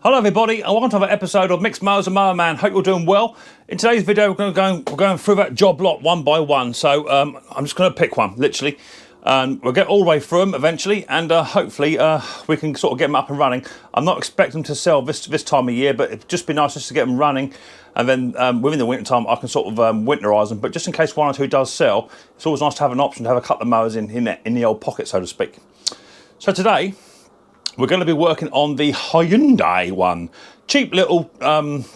Hello everybody and welcome to another episode of Mixed Mowers and Mower Man. Hope you're doing well. In today's video we're going through that job lot one by one. So I'm just going to pick one, literally. We'll get all the way through them eventually and hopefully we can sort of get them up and running. I'm not expecting them to sell this time of year, but it'd just be nice just to get them running, and then within the winter time I can sort of winterise them. But just in case one or two does sell, it's always nice to have an option to have a couple of mowers in the old pocket, so to speak. So today we're going to be working on the Hyundai one. Cheap little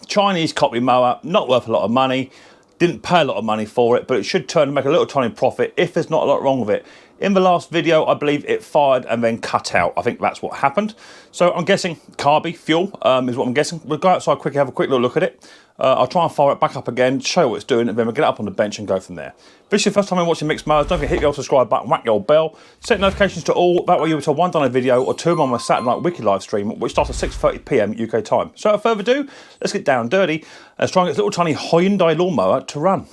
Chinese copy mower, not worth a lot of money. Didn't pay a lot of money for it, but it should turn and make a little tiny profit if there's not a lot wrong with it. In the last video, I believe it fired and then cut out. I think that's what happened. So I'm guessing carby fuel is what I'm guessing. We'll go outside quickly, have a quick little look at it. I'll try and fire it back up again, show you what it's doing, and then we'll get it up on the bench and go from there. If this is your first time watching Mixed Mowers, don't forget to hit the old subscribe button, whack your bell, set notifications to all. That way you'll be told one done a video or two on my Saturday Night Wiki live stream, which starts at 6:30 PM UK time. So without further ado, let's get down and dirty. Let's try and get this little tiny Hyundai lawnmower to run.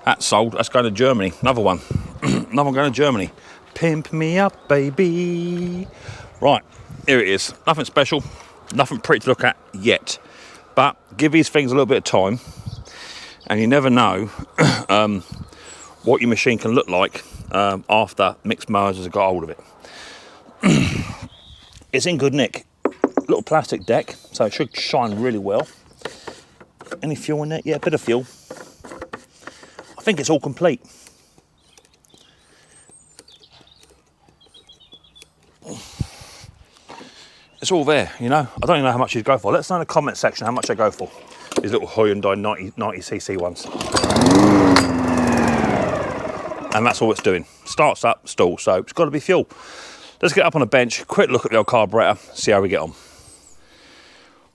That's sold. That's going to Germany. Another one. Another one going to Germany. Pimp me up, baby. Right, here it is. Nothing special. Nothing pretty to look at yet. But give these things a little bit of time. And you never know what your machine can look like after Mixed Mowers has got hold of it. It's in good nick. Little plastic deck, so it should shine really well. Any fuel in it? Yeah, a bit of fuel. I think it's all complete. It's all there, you know. I don't even know how much you'd go for. Let us know in the comment section how much they go for. These little Hyundai 90cc ones. And that's all it's doing. Starts up, stalls, so it's got to be fuel. Let's get up on a bench, quick look at the old carburetor, see how we get on.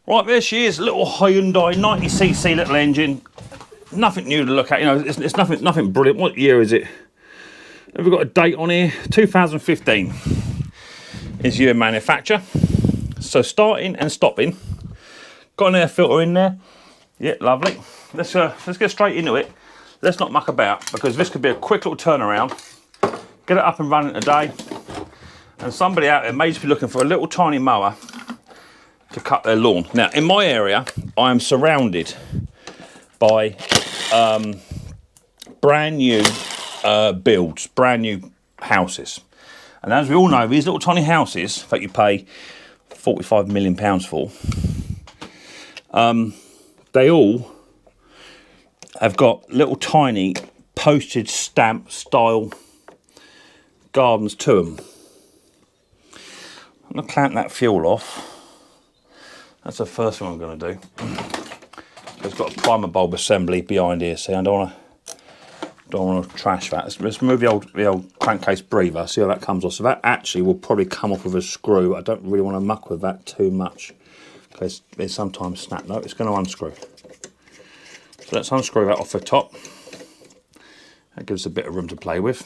Right, there she is, little Hyundai 90cc little engine. Nothing new to look at, you know, it's nothing brilliant. What year is it? Have we got a date on here? 2015 is year of manufacture. So starting and stopping. Got an air filter in there. Yeah, lovely. Let's get straight into it. Let's not muck about, because this could be a quick little turnaround. Get it up and running today. And somebody out there may just be looking for a little tiny mower to cut their lawn. Now, in my area, I am surrounded by brand new builds, brand new houses. And as we all know, these little tiny houses that you pay £45 million for, they all have got little tiny postage stamp style gardens to them. I'm going to clamp that fuel off. That's the first thing I'm going to do. It's got a primer bulb assembly behind here, see, I don't want to trash that. Let's remove the old crankcase breather, see how that comes off. So that actually will probably come off with a screw. I don't really want to muck with that too much, because they sometimes snap. No, it's going to unscrew. So let's unscrew that off the top. That gives us a bit of room to play with.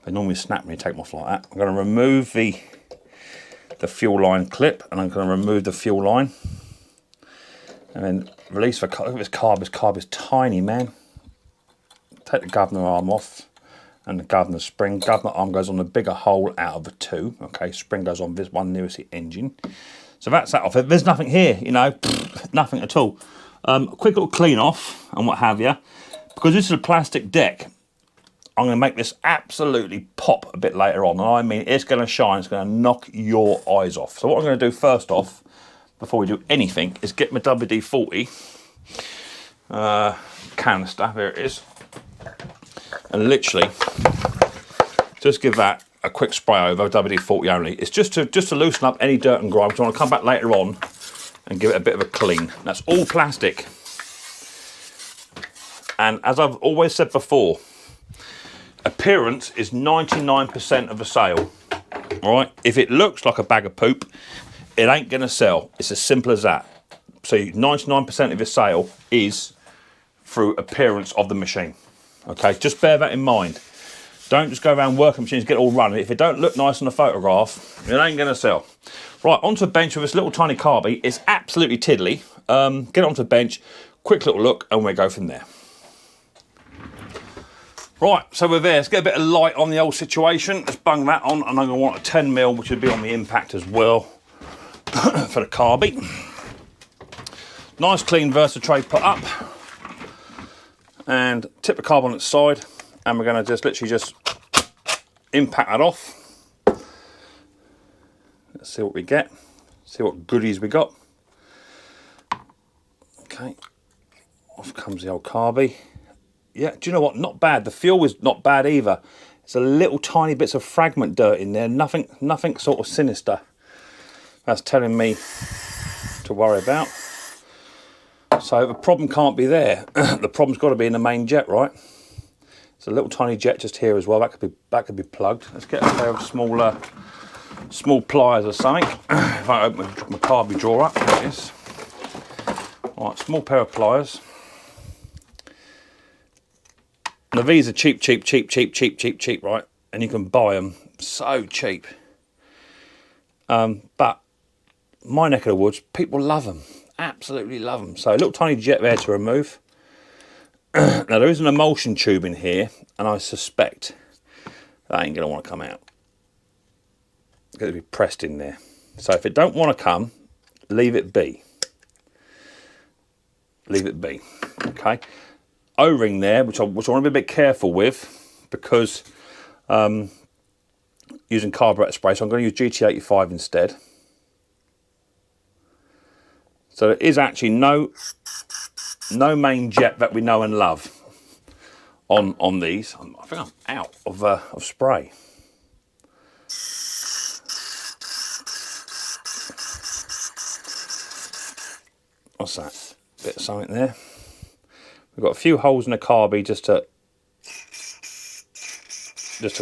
They normally snap when you take them off like that. I'm going to remove the fuel line clip, and I'm going to remove the fuel line. And then release the carb. Look at this carb. This carb is tiny, man. Take the governor arm off and the governor spring. Governor arm goes on the bigger hole out of the two. Okay, spring goes on this one nearest the engine. So that's that off. There's nothing here, you know, nothing at all. Quick little clean off and what have you. Because this is a plastic deck, I'm going to make this absolutely pop a bit later on. And I mean, it's going to shine. It's going to knock your eyes off. So what I'm going to do first off, before we do anything, is get my WD-40 canister, there it is, and literally just give that a quick spray over, WD-40 only. It's just to loosen up any dirt and grime, because I want to come back later on and give it a bit of a clean. That's all plastic. And as I've always said before, appearance is 99% of the sale. All right, if it looks like a bag of poop, it ain't going to sell. It's as simple as that. So 99% of your sale is through appearance of the machine. Okay, just bear that in mind. Don't just go around working machines, get it all running. If it don't look nice on the photograph, it ain't going to sell. Right, onto a bench with this little tiny carby. It's absolutely tiddly. Get it onto a bench, quick little look, and we'll go from there. Right, so we're there. Let's get a bit of light on the old situation. Let's bung that on, and I'm going to want a 10mm, which would be on the impact as well for the carby. Nice clean Versa tray put up, and tip the carb on its side, and we're going to just literally just impact that off. Let's see what we get, see what goodies we got. Okay, off comes the old carby. Yeah, do you know what? Not bad. The fuel is not bad either. It's a little tiny bits of fragment dirt in there. Nothing sort of sinister. That's telling me to worry about. So the problem can't be there. The problem's got to be in the main jet, right? It's a little tiny jet just here as well. That could be plugged. Let's get a pair of small pliers or something. If I open my carby drawer up, there it is. All right, small pair of pliers. Now these are cheap, right? And you can buy them so cheap. But my neck of the woods, people love them. Absolutely love them. So a little tiny jet there to remove. Now there is an emulsion tube in here, and I suspect that ain't going to want to come out. It's going to be pressed in there. So if it don't want to come, leave it be. Leave it be. Okay. O-ring there, which I want to be a bit careful with, because using carburetor spray, so I'm going to use GT85 instead. So there is actually no main jet that we know and love on these. I think I'm out of spray. What's that? Bit of something there. We've got a few holes in the carby just to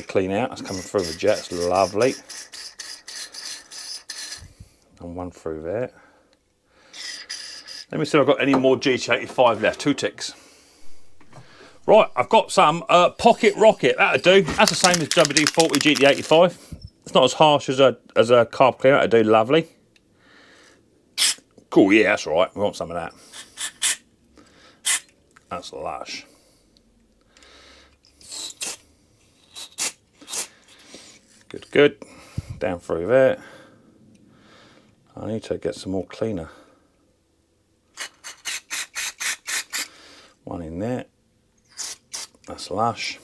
clean out. That's coming through the jet. It's lovely. And one through there. Let me see if I've got any more GT85 left. 2 ticks. Right, I've got some Pocket Rocket. That'll do. That's the same as WD-40 GT85. It's not as harsh as a carb cleaner. That'll do lovely. Cool, yeah, that's all right. We want some of that. That's lush. Good. Down through there. I need to get some more cleaner. One in there. That's lush.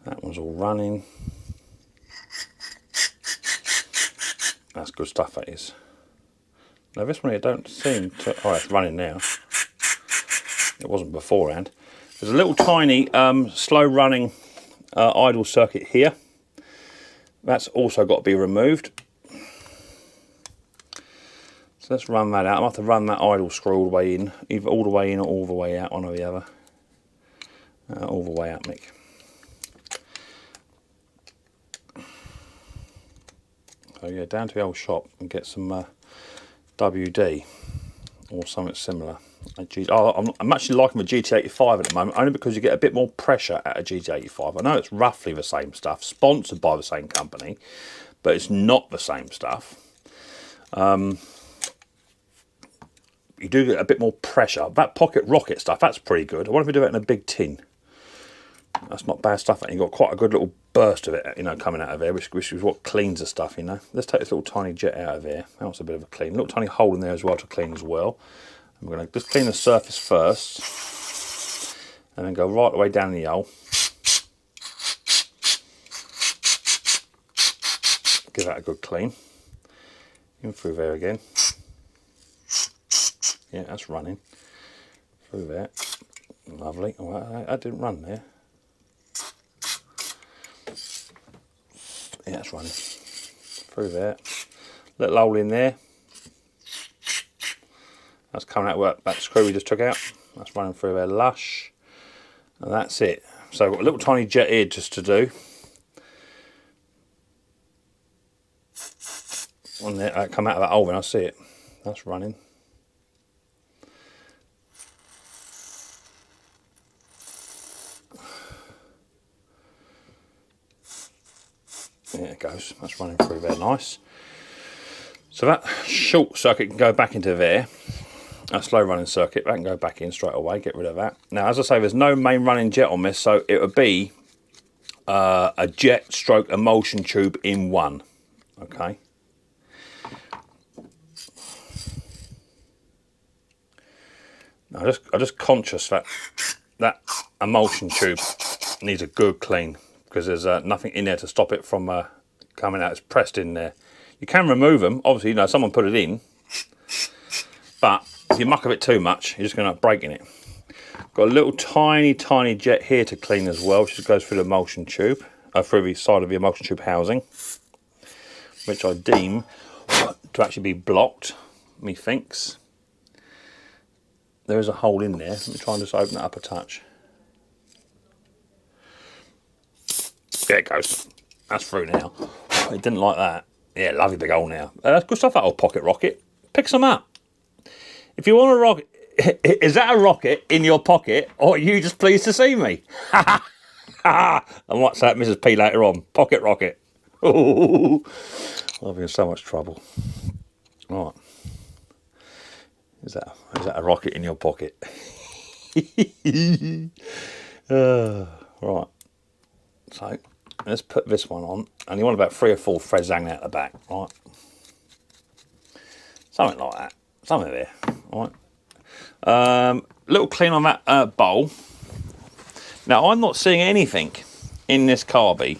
That one's all running. That's good stuff, that is. Now this one here don't seem to... Oh, it's running now. It wasn't beforehand. There's a little tiny slow running idle circuit here. That's also got to be removed. So let's run that out. I'm going to have to run that idle screw all the way in. Either all the way in or all the way out, one or the other. All the way out, Mick. So yeah, down to the old shop and get some WD or something similar. I'm actually liking the GT85 at the moment, only because you get a bit more pressure out of GT85. I know it's roughly the same stuff, sponsored by the same company, but it's not the same stuff. You do get a bit more pressure. That Pocket Rocket stuff, that's pretty good. I wonder if we do it in a big tin. That's not bad stuff. And you've got quite a good little burst of it, you know, coming out of there, which is what cleans the stuff, you know. Let's take this little tiny jet out of there. That was a bit of a clean. Little tiny hole in there as well to clean as well. And we're going to just clean the surface first, and then go right the way down the hole. Give that a good clean. In through there again. Yeah, that's running. Through there. Lovely. Oh, that didn't run there. Yeah, that's running. Through there. Little hole in there. That's coming out where that screw we just took out. That's running through there, lush. And that's it. So I've got a little tiny jet here just to do. On there, I come out of that hole when I see it. That's running. goes. That's running through there nice. So that short circuit can go back into there. A slow running circuit, that can go back in straight away, get rid of that. Now, as I say, there's no main running jet on this, so it would be a jet stroke emulsion tube in one. Okay. Now, I'm just conscious that that emulsion tube needs a good clean, because there's nothing in there to stop it from coming out. It's pressed in there. You can remove them, obviously, you know, someone put it in, but if you muck of it too much, you're just going to break in it. Got a little tiny jet here to clean as well, which just goes through the emulsion tube, through the side of the emulsion tube housing, which I deem to actually be blocked, methinks. There is a hole in there. Let me try and just open it up a touch. There it goes. That's through now. It didn't like that. Yeah, lovely big hole now. That's good stuff, that old pocket rocket. Pick some up. If you want a rocket, is that a rocket in your pocket, or are you just pleased to see me? And what's that, Mrs. P later on? Pocket rocket. Ooh, I'll be in so much trouble. Right. Is that a rocket in your pocket? Right. So let's put this one on, and you want about 3 or 4 threads hanging out the back, right? Something like that. Something there, right? Little clean on that bowl. Now, I'm not seeing anything in this carby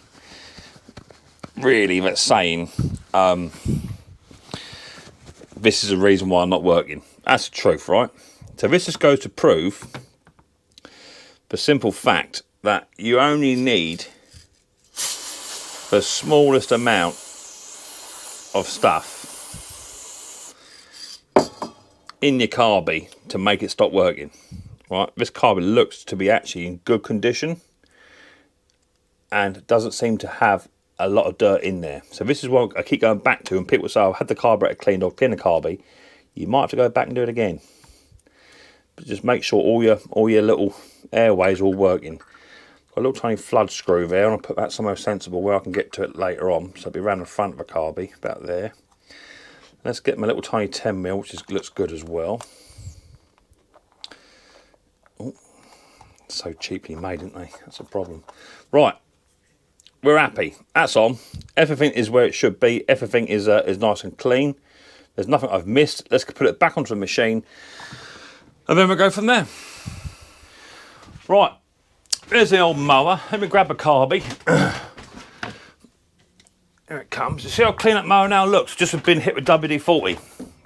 really that's saying this is the reason why I'm not working. That's the truth, right? So this just goes to prove the simple fact that you only need the smallest amount of stuff in your carby to make it stop working. Right, this carby looks to be actually in good condition and doesn't seem to have a lot of dirt in there. So this is what I keep going back to, and people say, I've had the carburetor cleaned or clean the carby. You might have to go back and do it again. But just make sure all your little airways are all working. Got a little tiny flood screw there, and I'll put that somewhere sensible where I can get to it later on. So it'll be around the front of the carby, about there. Let's get my little tiny 10mm, which looks good as well. Oh, so cheaply made, aren't they? That's a problem. Right, we're happy. That's on. Everything is where it should be. Everything is nice and clean. There's nothing I've missed. Let's put it back onto the machine, and then we'll go from there. Right, there's the old mower. Let me grab a carby. Here it comes. You see how clean that mower now looks? Just have been hit with WD-40.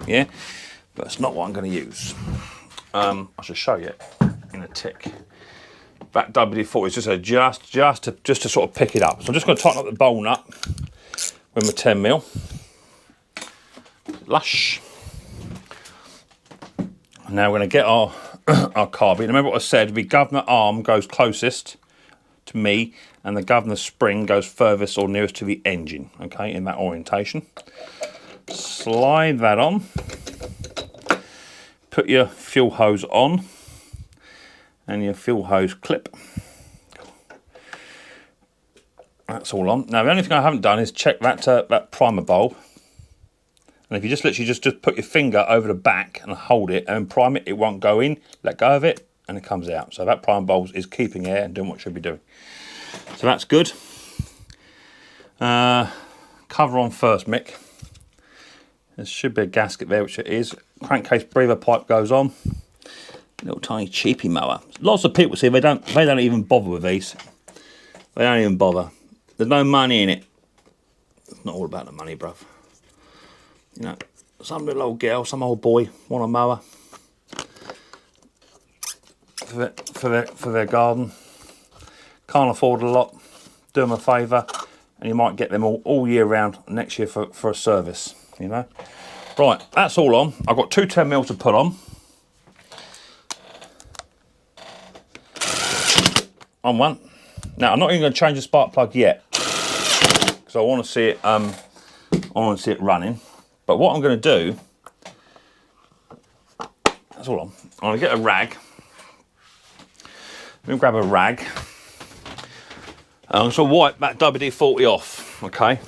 Yeah, but it's not what I'm going to use. I should show you it in a tick. That WD-40 is just to sort of pick it up. So I'm just going to tighten up the bowl nut with my 10mm. Lush. Now we're going to get our carby. Remember what I said, the governor arm goes closest to me, and the governor spring goes furthest or nearest to the engine, okay, in that orientation. Slide that on. Put your fuel hose on, and your fuel hose clip. That's all on. Now the only thing I haven't done is check that primer bulb. And if you just literally just put your finger over the back and hold it and prime it, it won't go in. Let go of it and it comes out. So that primer bulb is keeping air and doing what it should be doing. So that's good. Cover on first, Mick. There should be a gasket there, which it is. Crankcase breather pipe goes on. Little tiny cheapy mower. Lots of people see they don't even bother with these. They don't even bother. There's no money in it. It's not all about the money, bruv. You know, some little old girl, some old boy want a mower for their garden. Can't afford a lot. Do them a favour, and you might get them all year round next year for a service. You know. Right, that's all on. I've got 2 10mm to put on. On one. Now I'm not even going to change the spark plug yet, because I want to see it. I want to see it running. But what I'm going to do, that's all on. I'm going to get a rag. Let me grab a rag. I'm going to wipe that WD-40 off, okay?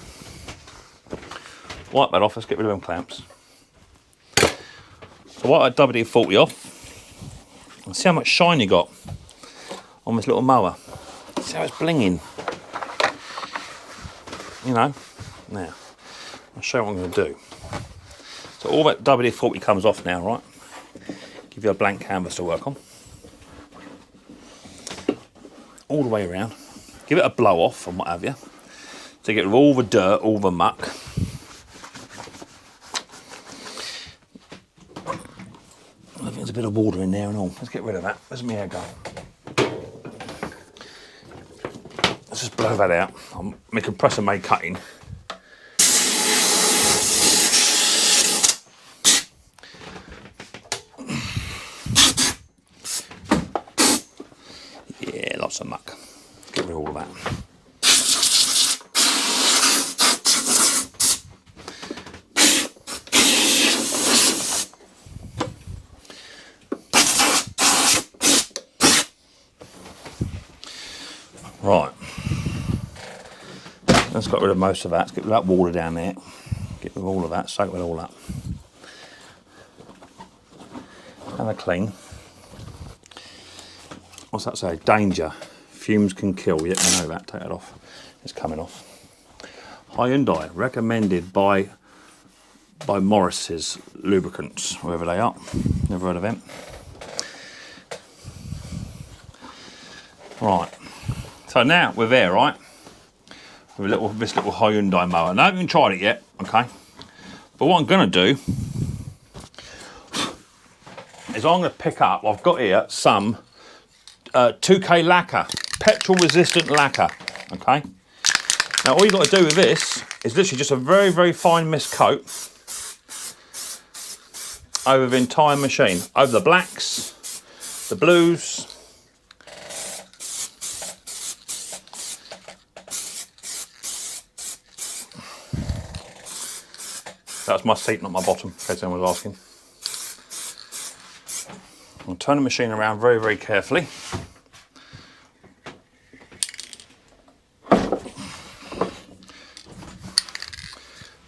Wipe that off, let's get rid of them clamps. So wipe that WD-40 off, and see how much shine you got on this little mower. See how it's blinging. You know, now, I'll show you what I'm going to do. So all that WD-40 comes off now, right? Give you a blank canvas to work on. All the way around. Give it a blow off and what have you. To get rid of all the dirt, all the muck. I think there's a bit of water in there and all. Let's get rid of that. Where's my air go? Let's just blow that out. I'll make a compressor made cutting. Yeah, lots of muck. Let's get rid of all of that. Right, let's get rid of most of that. Let's get rid of that water down there. Get rid of all of that, soak it all up. Have a clean. What's that say? Danger. Fumes can kill. Yep, I know that. Take it off. It's coming off. Hyundai, recommended by Morris's Lubricants, wherever they are. Never heard of them. Right. So now we're there, right? With this little Hyundai mower. Now I haven't even tried it yet, okay? But what I'm going to do is I'm going to pick up, I've got here some 2K lacquer, petrol resistant lacquer, okay? Now all you've got to do with this is literally just a very, very fine mist coat over the entire machine, over the blacks, the blues. That's my seat, not my bottom, in case anyone was asking. I'll turn the machine around very, very carefully.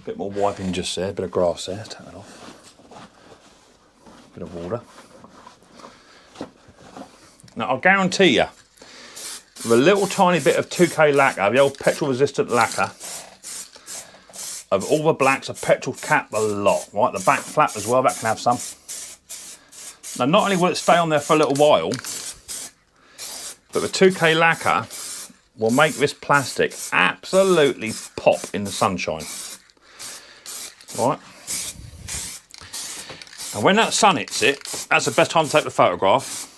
Bit more wiping just there, bit of grass there, take that off. Bit of water. Now I'll guarantee you, with a little tiny bit of 2K lacquer, the old petrol resistant lacquer, of all the blacks, a petrol cap a lot, right? The back flap as well, that can have some. Now not only will it stay on there for a little while, but the 2K lacquer will make this plastic absolutely pop in the sunshine. Right? And when that sun hits it, that's the best time to take the photograph.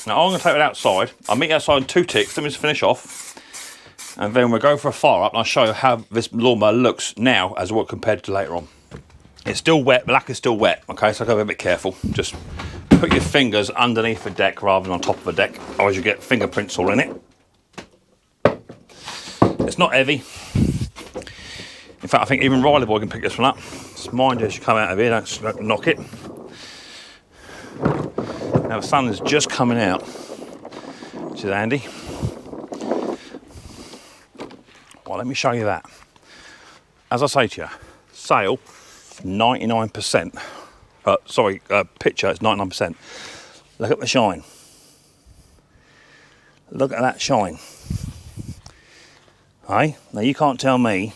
Now I'm going to take it outside. I'll meet you outside in 2 ticks, let me just finish off. And then we'll go for a fire up and I'll show you how this lawnmower looks now as well compared to later on. It's still wet, the lacquer's still wet, okay, so I've got to be a bit careful. Just put your fingers underneath the deck rather than on top of the deck, otherwise you get fingerprints all in it. It's not heavy. In fact, I think even Riley Boy can pick this one up. Just mind you as you come out of here, don't knock it. Now the sun is just coming out, which is handy. Well, let me show you that. As I say to you, sail 99%. Picture it's 99%. Look at the shine. Look at that shine. Hey, now you can't tell me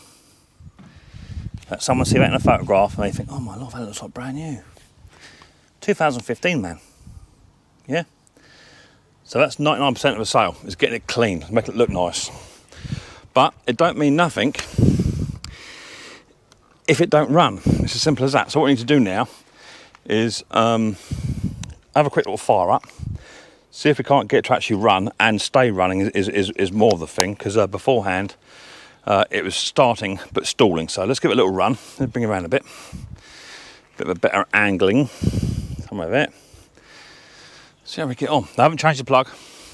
that someone see that in a photograph and they think, oh my lord, that looks like brand new. 2015, man. Yeah. So that's 99% of the sail. Is getting it clean, making it look nice. But it don't mean nothing if it don't run. It's as simple as that. So what we need to do now is have a quick little fire up, see if we can't get it to actually run and stay running is more the thing, because beforehand it was starting but stalling. So let's give it a little run. Let's bring it around a bit of a better angling. Some of it. See how we get on. I haven't changed the plug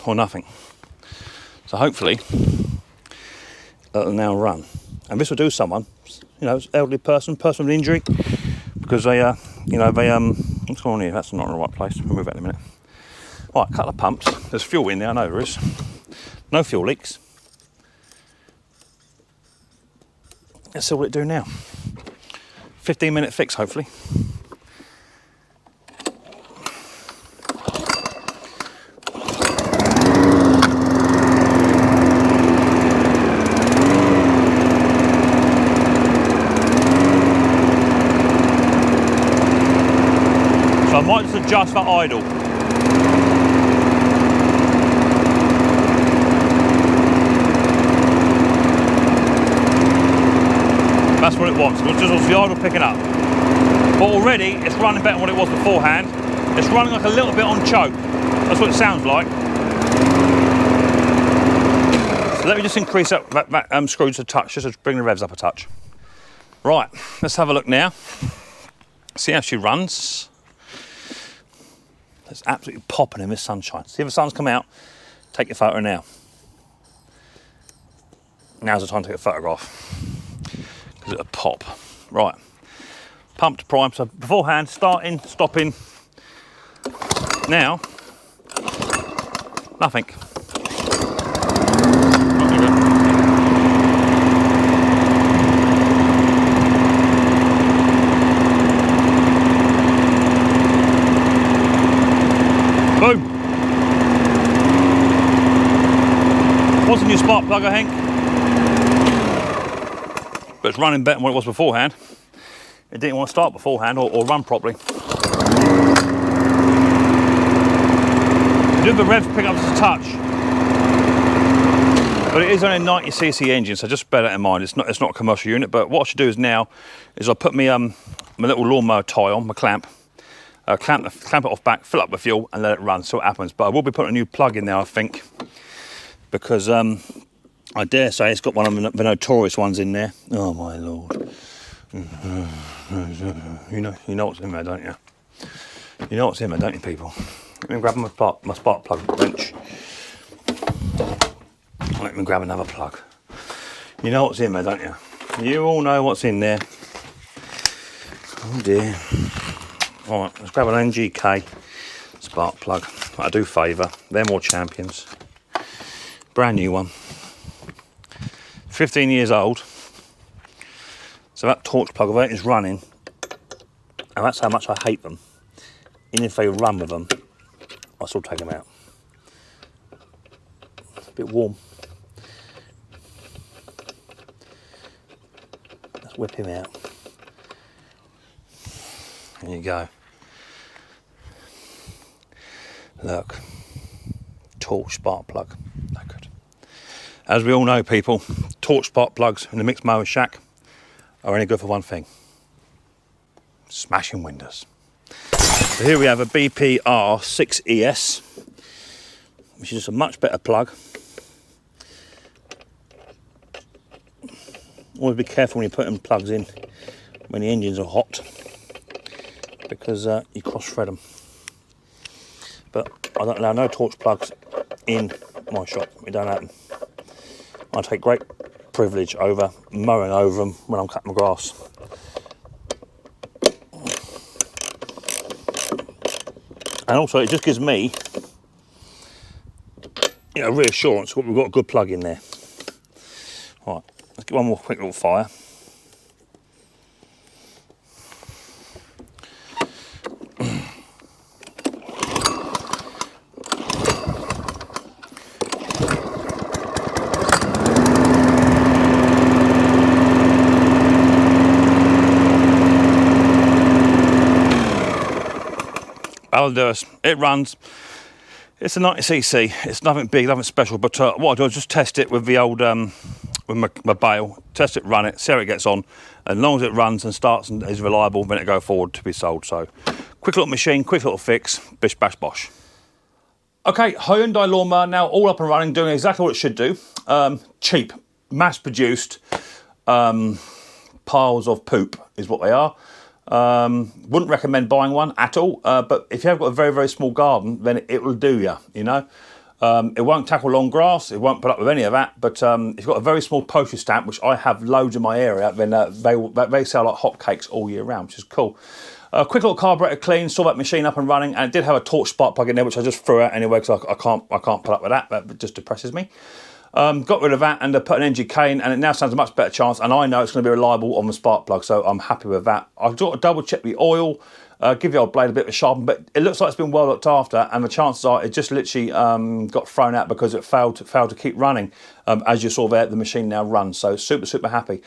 or nothing. So hopefully it'll now run. And this will do someone, you know, elderly person with an injury, because they, what's going on here? That's not in the right place. We'll move that in a minute. Right, couple of pumps. There's fuel in there, I know there is. No fuel leaks. let's see what it do now. 15-minute fix, hopefully. So I might just adjust that idle. That's what it wants. It's just the idle picking up. But already it's running better than what it was beforehand. It's running like a little bit on choke. That's what it sounds like. So let me just increase that screw to a touch, just to bring the revs up a touch. Right, let's have a look now. See how she runs. It's absolutely popping in this sunshine. See if the sun's come out, take your photo now. Now's the time to take a photograph. Because it'll pop. Right, pump to prime. So beforehand, starting, stopping. Now, nothing. Boom. What's a new spark plug, I think? But it's running better than what it was beforehand. It didn't want to start beforehand or run properly. Do the rev pick up just a touch. But it is only a 90cc engine, so just bear that in mind. It's not a commercial unit, but what I should do is now is I'll put my little lawnmower tie on, my clamp, clamp it off back, fill up the fuel and let it run, see what happens. But I will be putting a new plug in there, I think, because I dare say it's got one of the notorious ones in there. Oh my lord. You know what's in there, don't you? You know what's in there, don't you, people? Let me grab my spark plug wrench. Let me grab another plug. You know what's in there, don't you? You all know what's in there. Oh dear. Alright, let's grab an NGK spark plug. I do favour. They're more champions. Brand new one. 15 years old. So that torch plug, although it is running, and that's how much I hate them, even if they run with them, I'll still take them out. It's a bit warm. Let's whip him out. There you go. Look. Torch spark plug. No good. As we all know, people, torch spark plugs in the mixed mower shack are only good for one thing. Smashing windows. So here we have a BPR 6ES, which is a much better plug. Always be careful when you're putting plugs in when the engines are hot, because you cross-thread them. But I don't allow no torch plugs in my shop. It don't happen. I take great privilege over mowing over them when I'm cutting my grass. And also it just gives me, reassurance that we've got a good plug in there. All right, let's get one more quick little fire. That'll do us. It runs. It's a 90cc. It's nothing big, nothing special. But what I'll do is just test it with the old, with my bale. Test it, run it, see how it gets on. As long as it runs and starts and is reliable, then it go forward to be sold. So, quick little machine, quick little fix. Bish bash bosh. Okay, Hyundai lawnmower now all up and running, doing exactly what it should do. Cheap, mass-produced piles of poop is what they are. Wouldn't recommend buying one at all, but if you have got a very, very small garden, then it will do you, you know. It won't tackle long grass, it won't put up with any of that, but if you've got a very small postage stamp, which I have loads in my area, then they sell like hotcakes all year round, which is cool. Quick little carburetor clean, saw that machine up and running, and it did have a torch spark plug in there, which I just threw out anyway, because I can't put up with that. That just depresses me. Got rid of that and put an NGK in, and it now sounds a much better chance, and I know it's going to be reliable on the spark plug, so I'm happy with that. I've got to double check the oil, give the old blade a bit of a sharpen, but it looks like it's been well looked after, and the chances are it just literally got thrown out because it failed to keep running. As you saw there, the machine now runs, so super happy.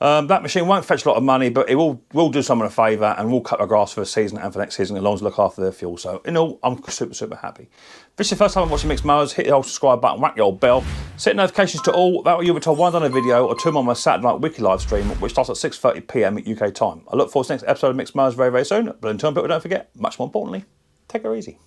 That machine won't fetch a lot of money, but it will do someone a favour, and will cut the grass for the season and for next season, as long as they look after their fuel. So in all, I'm super happy. If it's the first time I'm watching Mixed Mowers, hit the old subscribe button, whack the old bell, set notifications to all. That way you'll be told when I've done a video or two on my Saturday Night Wiki live stream, which starts at 6:30 PM UK time. I look forward to the next episode of Mixed Mowers very soon. But until then, people, don't forget, much more importantly, take her easy.